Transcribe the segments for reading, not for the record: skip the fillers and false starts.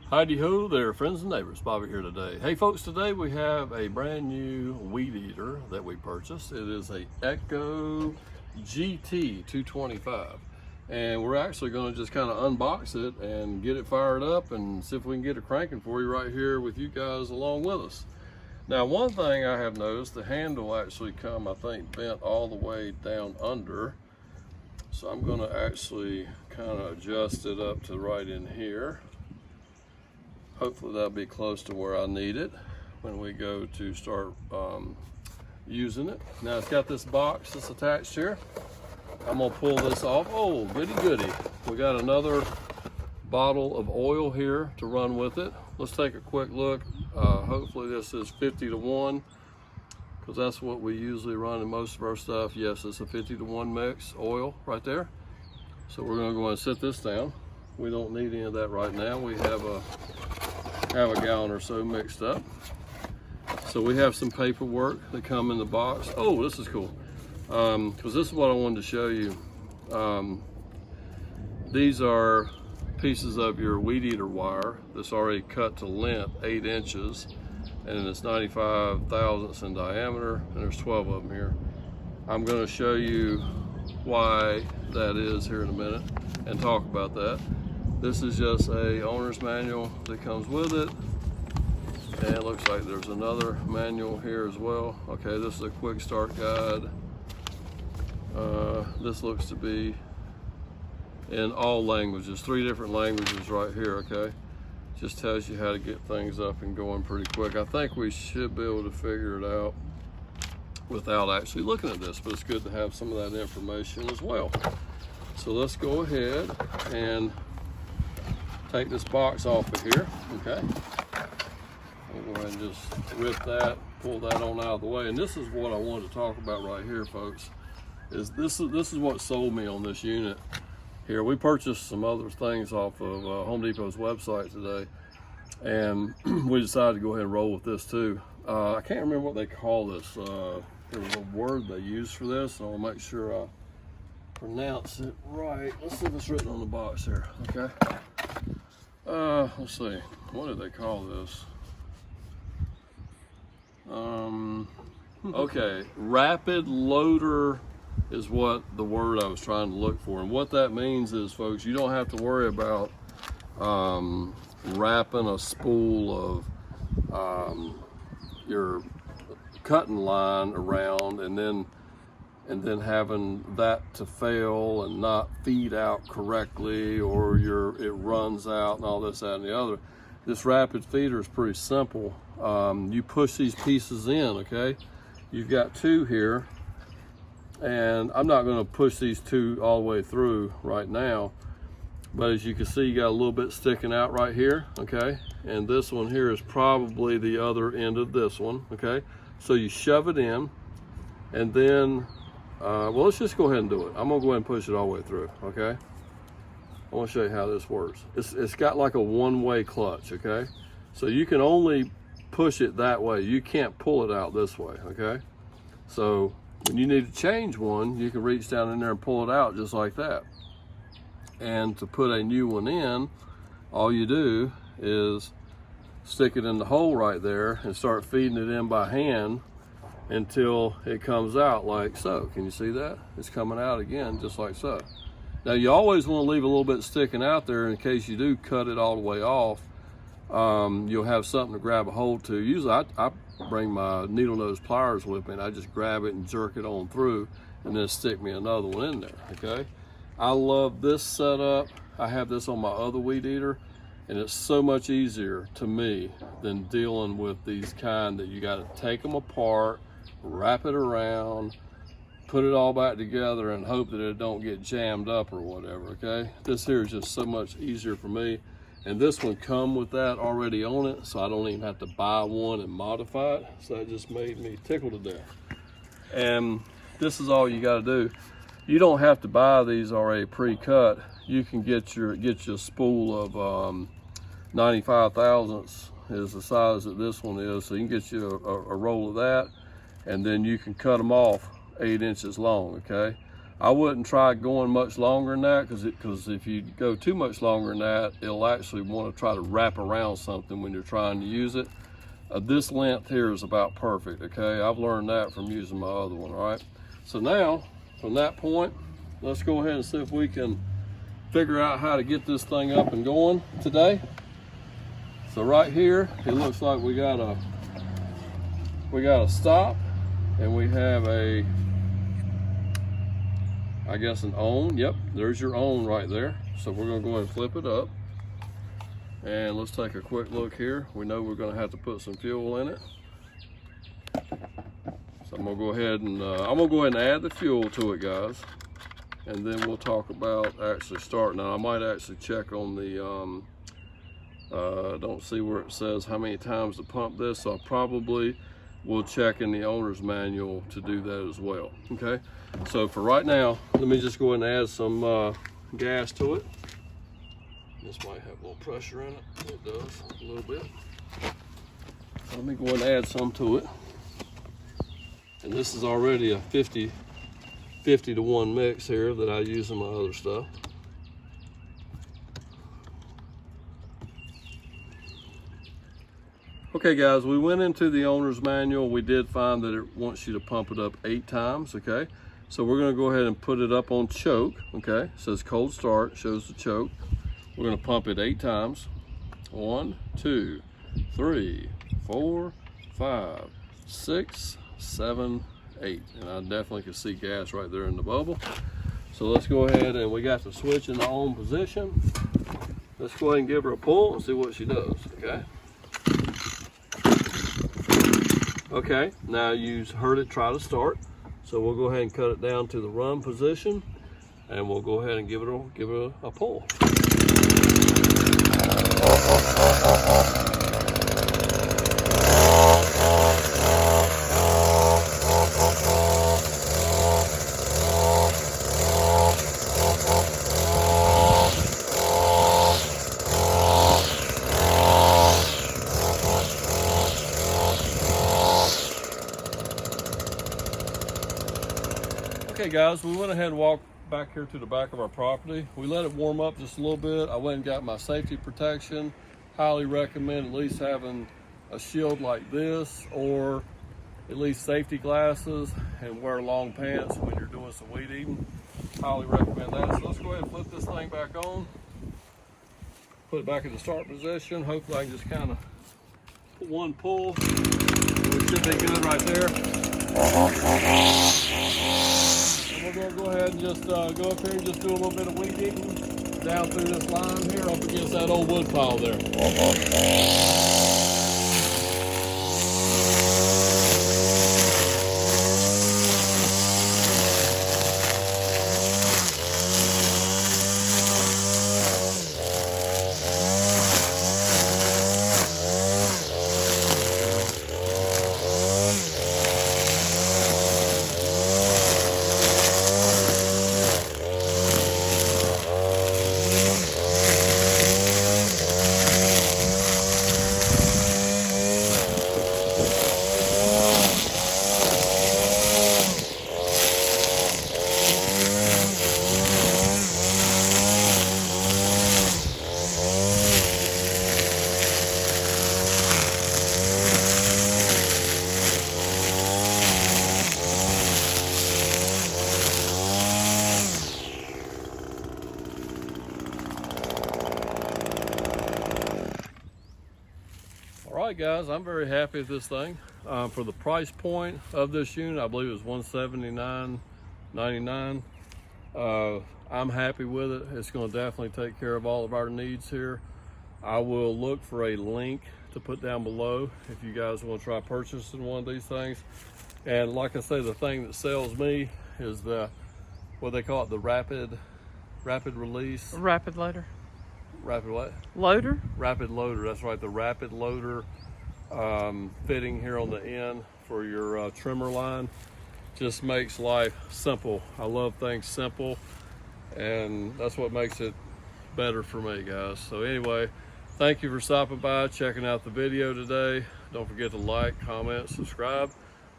Heidi ho there, friends and neighbors. Bobby here today. Hey folks, today we have a brand new weed eater that we purchased. It is a Echo GT 225, and we're actually going to just kind of unbox it and get it fired up and see if we can get it cranking for you right here with you guys along with us. Now, one thing I have noticed, the handle actually come, I think, bent all the way down under. So I'm going to actually kind of adjust it up to right in here. Hopefully that'll be close to where I need it when we go to start using it. Now it's got this box that's attached here. I'm gonna pull this off. Oh, goody goody. We got another bottle of oil here to run with it. Let's take a quick look. Hopefully this is 50 to 1, because that's what we usually run in most of our stuff. Yes, it's a 50 to 1 mix oil right there. So we're gonna go ahead and set this down. We don't need any of that right now. We have a gallon or so mixed up. So we have some paperwork that come in the box. Oh, this is cool, because this is what I wanted to show you. These are pieces of your weed eater wire that's already cut to length, 8 inches, and it's 95 thousandths in diameter, and there's 12 of them here. I'm going to show you why that is here in a minute and talk about that. This is just a owner's manual that comes with it, and it looks like there's another manual here as well. Okay, this is a quick start guide. This looks to be in all languages, 3 different languages right here. Okay, just tells you how to get things up and going pretty quick. I think we should be able to figure it out without actually looking at this, but it's good to have some of that information as well. So let's go ahead and take this box off of here. Okay, I'll go ahead and just rip that, pull that on out of the way. And this is what I wanted to talk about right here, folks. This is what sold me on this unit here. We purchased some other things off of Home Depot's website today, and we decided to go ahead and roll with this too. I can't remember what they call this. There was a word they used for this, and I'll make sure I pronounce it right. Let's see if it's written on the box here. Okay. Let's see, what do they call this? Okay, rapid loader is what the word I was trying to look for. And what that means is, folks, you don't have to worry about wrapping a spool of your cutting line around and then having that to fail and not feed out correctly, or it runs out and all this, that, and the other. This rapid feeder is pretty simple. You push these pieces in, okay? You've got 2 here, and I'm not gonna push these 2 all the way through right now, but as you can see, you got a little bit sticking out right here, okay? And this one here is probably the other end of this one, okay? So you shove it in, and then well, let's just go ahead and do it. I'm gonna go ahead and push it all the way through, okay? I wanna show you how this works. It's got like a one-way clutch, okay? So you can only push it that way. You can't pull it out this way, okay? So when you need to change one, you can reach down in there and pull it out just like that. And to put a new one in, all you do is stick it in the hole right there and start feeding it in by hand until it comes out like so. Can you see that? It's coming out again just like so. Now you always want to leave a little bit sticking out there in case you do cut it all the way off. You'll have something to grab a hold to. Usually I bring my needle nose pliers with me, and I just grab it and jerk it on through and then stick me another one in there, okay? I love this setup. I have this on my other weed eater, and it's so much easier to me than dealing with these kind that you got to take them apart, wrap it around, put it all back together, and hope that it don't get jammed up or whatever, okay? This here is just so much easier for me. And this one come with that already on it, so I don't even have to buy one and modify it. So that just made me tickle to death. And this is all you gotta do. You don't have to buy these already pre-cut. You can get your spool of 95 thousandths is the size that this one is. So you can get you a roll of that, and then you can cut them off 8 inches long, okay? I wouldn't try going much longer than that, because if you go too much longer than that, it'll actually want to try to wrap around something when you're trying to use it. This length here is about perfect, okay? I've learned that from using my other one, all right? So now, from that point, let's go ahead and see if we can figure out how to get this thing up and going today. So right here, it looks like we got a stop, and we have a, I guess, an on. Yep, there's your on right there. So we're gonna go ahead and flip it up. And let's take a quick look here. We know we're gonna have to put some fuel in it. So I'm gonna go ahead and add the fuel to it, guys. And then we'll talk about actually starting. Now I might actually check on the, don't see where it says how many times to pump this, so I probably will check in the owner's manual to do that as well, okay? So for right now, let me just go ahead and add some gas to it. This might have a little pressure in it. It does, a little bit. So let me go ahead and add some to it. And this is already a 50 to 1 mix here that I use in my other stuff. Okay guys, we went into the owner's manual. We did find that it wants you to pump it up 8 times, okay? So we're gonna go ahead and put it up on choke, okay? It says cold start, shows the choke. We're gonna pump it 8 times. 1, 2, 3, 4, 5, 6, 7, 8. And I definitely can see gas right there in the bubble. So let's go ahead, and we got the switch in the on position. Let's go ahead and give her a pull and see what she does, okay? Okay, now you heard it try to start. So we'll go ahead and cut it down to the run position, and we'll go ahead and give it a pull. Okay guys, we went ahead and walked back here to the back of our property. We let it warm up just a little bit. I went and got my safety protection. Highly recommend at least having a shield like this, or at least safety glasses, and wear long pants when you're doing some weed eating. Highly recommend that. So let's go ahead and flip this thing back on. Put it back in the start position. Hopefully I can just kind of put one pull. It should be good right there. We're going to go ahead and just go up here and just do a little bit of weed eating down through this line here up against that old wood pile there. All right, guys, I'm very happy with this thing. For the price point of this unit, I believe it was $179.99. I'm happy with it. It's going to definitely take care of all of our needs here. I will look for a link to put down below if you guys want to try purchasing one of these things. And like I say, the thing that sells me is the, what they call it, the rapid release. Rapid loader. Rapid what? Loader? Rapid loader, that's right, the rapid loader fitting here on the end for your trimmer line. Just makes life simple. I love things simple, and that's what makes it better for me, guys. So anyway, thank you for stopping by, checking out the video today. Don't forget to like, comment, subscribe,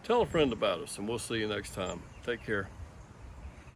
tell a friend about us, and we'll see you next time. Take care.